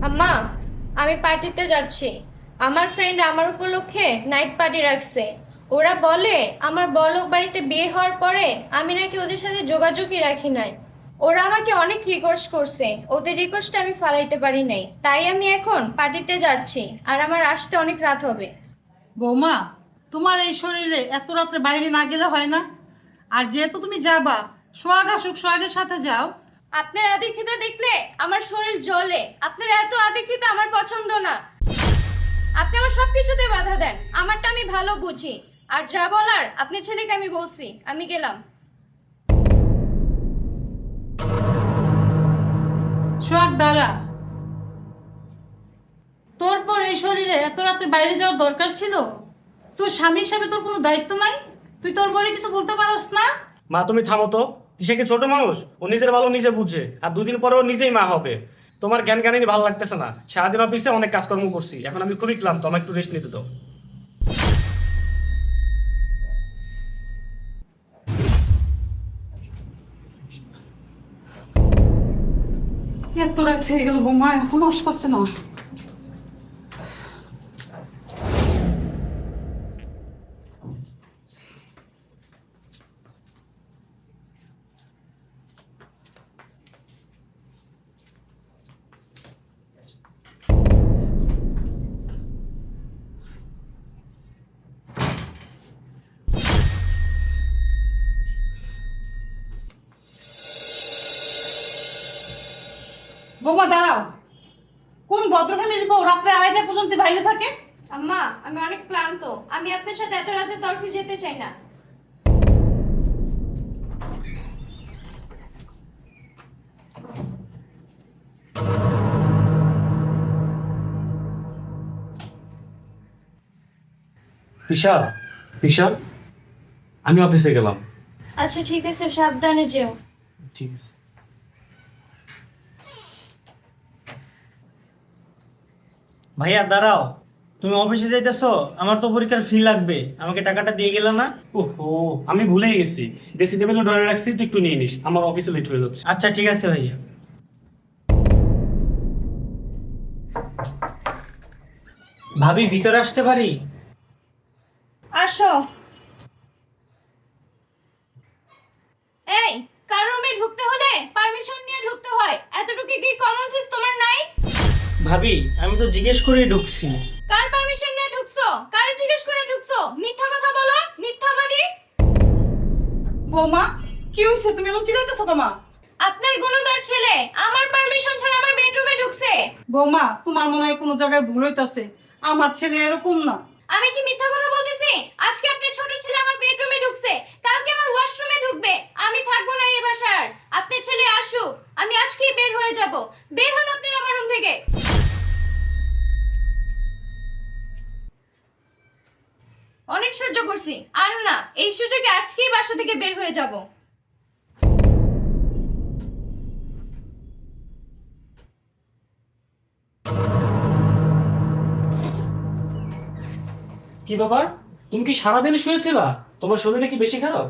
আম্মা, আমি পার্টিতে যাচ্ছি। আমার ফ্রেন্ড আমার উপলক্ষে নাইট পার্টি রাখছে। ওরা বলে আমার বড়লোক বাড়িতে বিয়ে হওয়ার পরে আমি নাকি ওদের সাথে যোগাযোগই রাখি নাই। ওরা আমাকে অনেক রিকোয়েস্ট করছে, ওদের রিকোয়েস্টটা আমি ফালাইতে পারি নাই, তাই আমি এখন পার্টিতে যাচ্ছি আর আমার আসতে অনেক রাত হবে। বৌমা, তোমার এই শরীরে এত রাত্রে বাইরে না গেলে হয় না? আর যেহেতু তুমি যাবা, সোহাগ আসুক, সোহাগের সাথে যাও। আপনার আদিক্ষিতা দেখলে আমার শরীর জ্বলে। আপনার এত আদিক্ষিতা আমার পছন্দ না। আপনি আমার সবকিছুতে বাধা দেন, আমারটা আমি ভালো বুঝি। আর যা বলার আপনার ছেলেকে আমি বলছি, আমি গেলাম। সোহাগ দাঁড়া, তোর পর এই শরীরে এত রাতে বাইরে যাওয়ার দরকার ছিল? তোর স্বামী হিসাবে তোর কোনো দায়িত্ব নাই? তুই তোর বরে কিছু বলতে পারস না? মা তুমি থামো তো। তিশা কি ছোট মানুষ? ও নিজের ভালো নিজে বুঝে, আর দুদিন পরে ও নিজেই মা হবে। তোমার জ্ঞান জ্ঞানী ভালো লাগতেছে না। সারাদিন অফিসে অনেক কাজকর্ম করছি, এখন আমি খুবই ক্লান্ত, আমার একটু রেস্ট নিতে দাও। এত রাত হয়ে গেল বৌমা, এখন আসছে না। বৌমা দাঁড়াও, কোন ভদ্রখানির বউ রাত্রে 2:30 পর্যন্ত বাইরে থাকে? আম্মা, আমি অনেক ক্লান্ত, আমি আপনার সাথে এত রাতে তর্কে যেতে চাই না। তিশা, তিশা, আমি অফিসে গেলাম। আচ্ছা ঠিক আছে, সাবধানে যেও। ঠিক আছে। ভাইয়া দাঁড়াও, তুমি অফিসে যাইতেছো? আমার তো পরীক্ষার ফি লাগবে, আমাকে টাকাটা দিয়ে গেলে না? ওহো, আমি ভুলেই গেছি। ড্রেসিং টেবিলে ধরে রাখছি, তুই একটু নিয়ে নিস, আমার অফিসে লেট হয়ে যাচ্ছে। আচ্ছা ঠিক আছে ভাইয়া। ভাবি ভিতরে আসতে পারি? আসো। এই, কার রুমে ঢুকতে হলে পারমিশন নিয়ে ঢুকতে হয়, এতটুকু কি কমন সেন্স তোমার নাই? ভাবি আমি তো জিজ্ঞেস করেই ঢুকছি। কার পারমিশন নিয়ে ঢুকছো? কারে জিজ্ঞেস করে ঢুকছো? মিথ্যা কথা বলো, মিথ্যাবাদী। বৌমা, কি হয়েছে? তুমি এমন চিল্লাইতেছো কেন? আপনার গুণধর ছেলে আমার পারমিশন ছাড়া আমার বেডরুমে ঢুকছে। বৌমা, তোমার মনে হয় কোনো জায়গায় ভুল হইতাছে। আমার ছেলে এরকম না। আমি কি মিথ্যা কথা বলতেছি? আজকে আপনার ছোট ছেলে আমার বেডরুমে ঢুকছে, কালকে আমার ওয়াশরুমে ঢুকবে। আমি থাকবো না এই বাসার। আপনার ছেলে আসুক, আমি আজকেই বের হয়ে যাব। বের হন আপনার আমার রুম থেকে। অনেক সহ্য করছি, আর না, এই সুযোগে আজকেই বাসা থেকে বের হয়ে যাব। কি ব্যাপার? তুমি কি সারাদিন শুয়েছিলা? তোমার শরীরে কি বেশি খারাপ?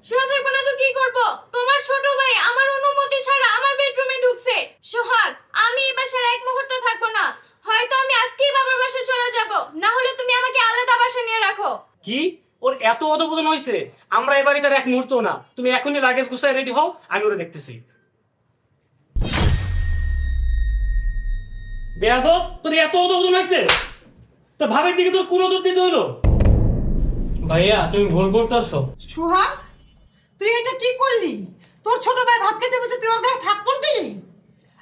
শুয়ে থাকবো না তো কি করব? তোমার ছোট ভাই আমার অনুমতি ছাড়া আমার বেডরুমে ঢুকছে। সোহাগ, আমি এই বাসার এক মুহূর্ত থাকবো না। হয়তো আমি আজকেই বাবার বাসায় চলে যাব, না হলে তুমি আমাকে আলাদা বাসায় নিয়ে রাখো। কি? ওর এত অধপতন হয়েছে? আমরা এই বাড়িতে আর এক মুহূর্ত না। তুমি এখনই লাগেজ গুছায় রেডি হও, আমি ওরা দেখতেছি। বেয়াদব, তোর এত অধপতন হয়েছে? তো ভাবের দিকে তোর কোনো দূর দিতে হলো? ভাইয়া তুমি ভুল করতেছো। সুহাগ, তুই এটা কি করলি? তোর ছোট ভাই ভাত খেতে বসে তুই ওর গায়ে হাত তুললি?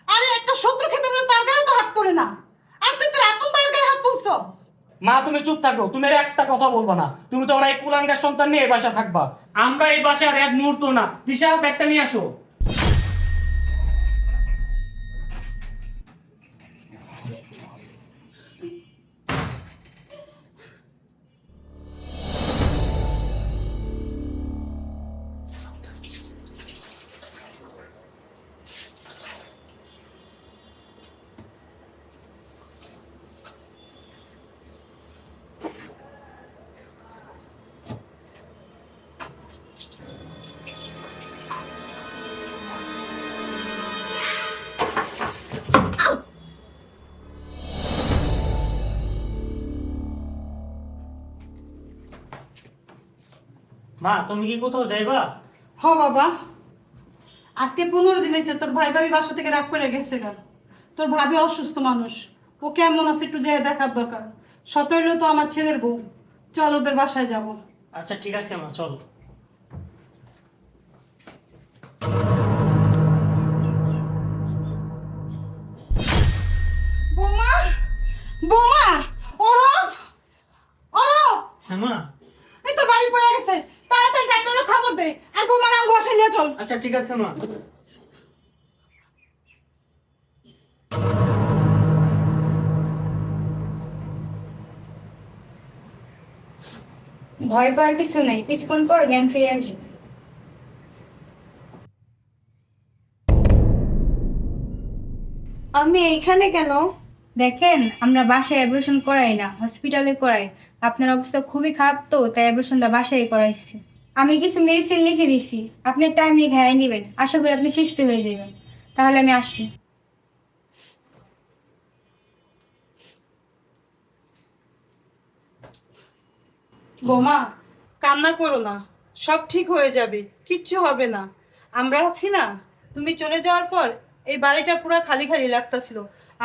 আরে একটা শত্রু খেতে বলে তার গায়ে তো হাত তোলে না, আর তুই তোর আপন ভাইয়ের গায়ে হাত তুলছস। মা তুমি চুপ থাকো, তুমি আর একটা কথা বলবা না। তুমি তো ওরা এই কুলাঙ্গার সন্তান নিয়ে এই বাসা থাকবা। আমরা এই বাসায় আর এক মুহূর্ত না। দিশা, ব্যাগটা নিয়ে আসো। মা তুমি কি কোথাও যাইবা? হ বাবা, আজকে 15 দিন হয়েছে তোর ভাই ভাবি বাসা থেকে রাগ করে গেছে গা। তোর ভাবি অসুস্থ মানুষ, ও কেমন আছে একটু যেয়ে দেখার দরকার। সতইল তো আমার ছেলের বউ, চল ওদের বাসায় যাব। আচ্ছা ঠিক আছে মা, চল। বৌমা, বৌমা, অরফ, অরফ, হ্যাঁ মা। এই তোর বাড়ি পড়ে গেছে, তাড়াতাড়ি ডাক্তারের খবর দে আর বৌমার আঙ্গ বাসায় নিয়ে চল। আচ্ছা ঠিক আছে মা। ভয় পাওয়ার কিছু নেই, কিছুক্ষণ পর জ্ঞান ফিরে আসবে। আমি এইখানে কেন? দেখেন, আমরা বাসায় অ্যাবরেশন করাই না, হসপিটালে করাই। আপনার অবস্থা খুবই খারাপ, তো তাই অ্যাবরেশনটা বাসায় করাইছি। আমি কিছু মেডিসিন লিখে দিছি, আপনি টাইম লিখে নেবেন। আশা করি আপনি সুস্থ হয়ে যাবেন। তাহলে আমি আসি। বৌমা, কান্না করো না, সব ঠিক হয়ে যাবে, কিচ্ছু হবে না। আমরা আছি না। তুমি চলে যাওয়ার পর এই বাড়িটা পুরো খালি খালি লাগতাছিল,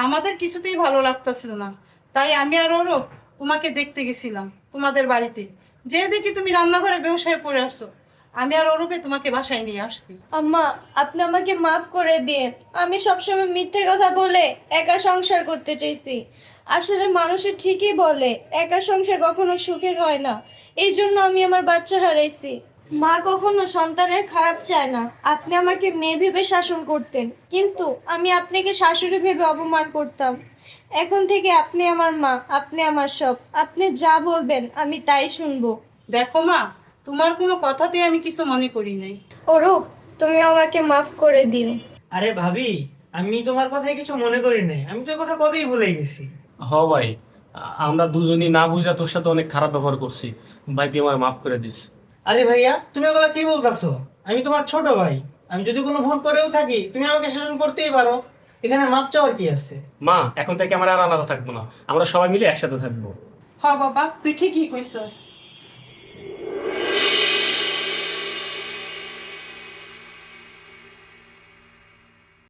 আমাদের কিছুতেই ভালো লাগতাছিল না। তাই আমি আর ওরও তোমাকে দেখতে গেছিলাম তোমাদের বাড়িতে। যে দেখি তুমি রান্নাঘরে বেহুশ হয়ে পড়ে আসছো, আমি আর ওরূপে তোমাকে বাসায় নিয়ে আসছি। আম্মা, আপনি আমাকে মাফ করে দিন। আমি সবসময় মিথ্যে কথা বলে একা সংসার করতে চাইছি। আসলে মানুষের ঠিকই বলে একা সংসার কখনো সুখের হয় না। এই জন্য আমি আমার বাচ্চা হারাইছি। মা কখনো সন্তানের খারাপ চায় না। আপনি আমাকে মেয়ে ভেবে শাসন করতেন, কিন্তু আমি আপনাকে শাশুড়ি ভেবে অপমান করতাম। এখন থেকে আপনি আমার মা, আপনি আমার সব। আপনি যা বলবেন আমি তাই শুনবো। দেখো মা, তোমার কোনো কথাতেই আমি কিছু মনে করি নাই। অরূপ, তুমি আমাকে মাফ করে দিও। আরে ভাবি, আমি তোমার কথায় কিছু মনে করি নাই, আমি তোর কথা কবেই ভুলে গেছি। হ ভাই, আমরা দুজনই না বুঝা তোর সাথে অনেক খারাপ ব্যবহার করছি। ভাই তুই আমার মাফ করে দিস। আরে ভাইয়া, তুমি ওগুলা কি বলতেছো? আমি তোমার ছোট ভাই, আমি যদি কোনো ভুল করেও থাকি তুমি আমাকে শাসন করতেই পারো। এখানে মাপ চাওয়ার কি আছে? মা, এখন থেকে আমরা আর আলাদা থাকবো না, আমরা সবাই মিলে একসাথে থাকবো। হ বাবা, তুই ঠিকই কইছস।